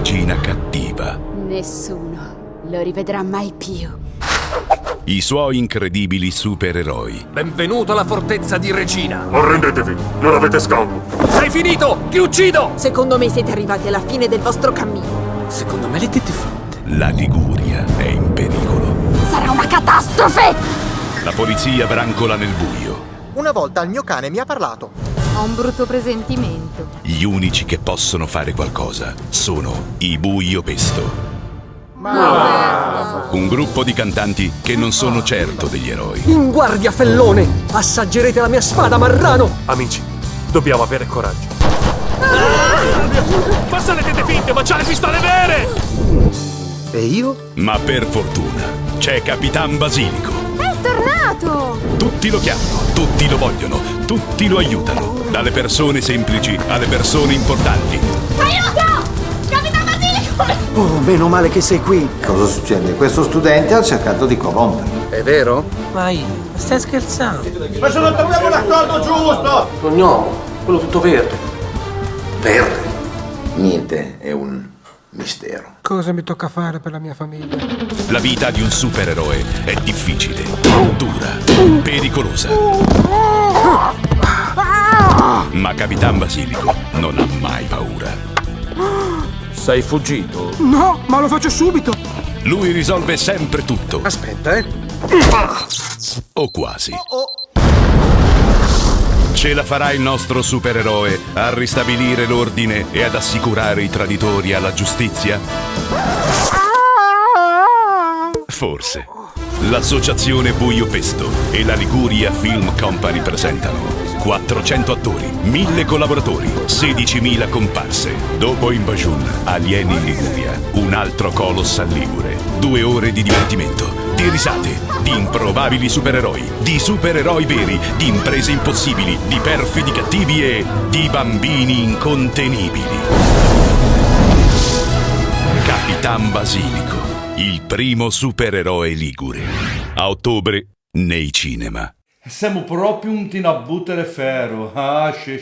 regina cattiva. Nessuno lo rivedrà mai più. I suoi incredibili supereroi. Benvenuto alla fortezza di Regina. Arrendetevi, non avete scampo. Sei finito! Ti uccido! Secondo me siete arrivati alla fine del vostro cammino. Secondo me le tette frotte. La Liguria è in pericolo. Sarà una catastrofe! La polizia brancola nel buio. Una volta il mio cane mi ha parlato. Ho un brutto presentimento. Gli unici che possono fare qualcosa sono i Buio Pesto. Un gruppo di cantanti che non sono certo degli eroi. In guardia, fellone! Assaggerete la mia spada, marrano! Amici, dobbiamo avere coraggio. Passa le tette finte, ma c'ha le pistole vere! E io? Ma per fortuna c'è Capitan Basilico. È tornato! Tutti lo chiamano, tutti lo vogliono, tutti lo aiutano. Dalle persone semplici alle persone importanti. Aiuto! Capitan Basilico! Oh, meno male che sei qui. Cosa succede? Questo studente ha cercato di corrompermi. È vero? Ma stai scherzando? Ma se non troviamo l'accordo giusto! L'ognomo, quello tutto verde. Verde. Niente, è un mistero. Cosa mi tocca fare per la mia famiglia? La vita di un supereroe è difficile, dura, pericolosa. Ma Capitan Basilico non ha mai paura. Sei fuggito? No, ma lo faccio subito! Lui risolve sempre tutto, Aspetta, o quasi. Ce la farà il nostro supereroe a ristabilire l'ordine e ad assicurare i traditori alla giustizia? Forse. L'associazione Buio Pesto e la Liguria Film Company presentano 400 attori, 1000 collaboratori, 16.000 comparse. Dopo Invasion, Alieni in Liguria, un altro Colossal Ligure. 2 ore di divertimento, di risate, di improbabili supereroi, di supereroi veri, di imprese impossibili, di perfidi cattivi e di bambini incontenibili. Capitan Basilico, il primo supereroe ligure. A ottobre nei cinema. Siamo proprio un tinabuttere ferro. Ah, sì.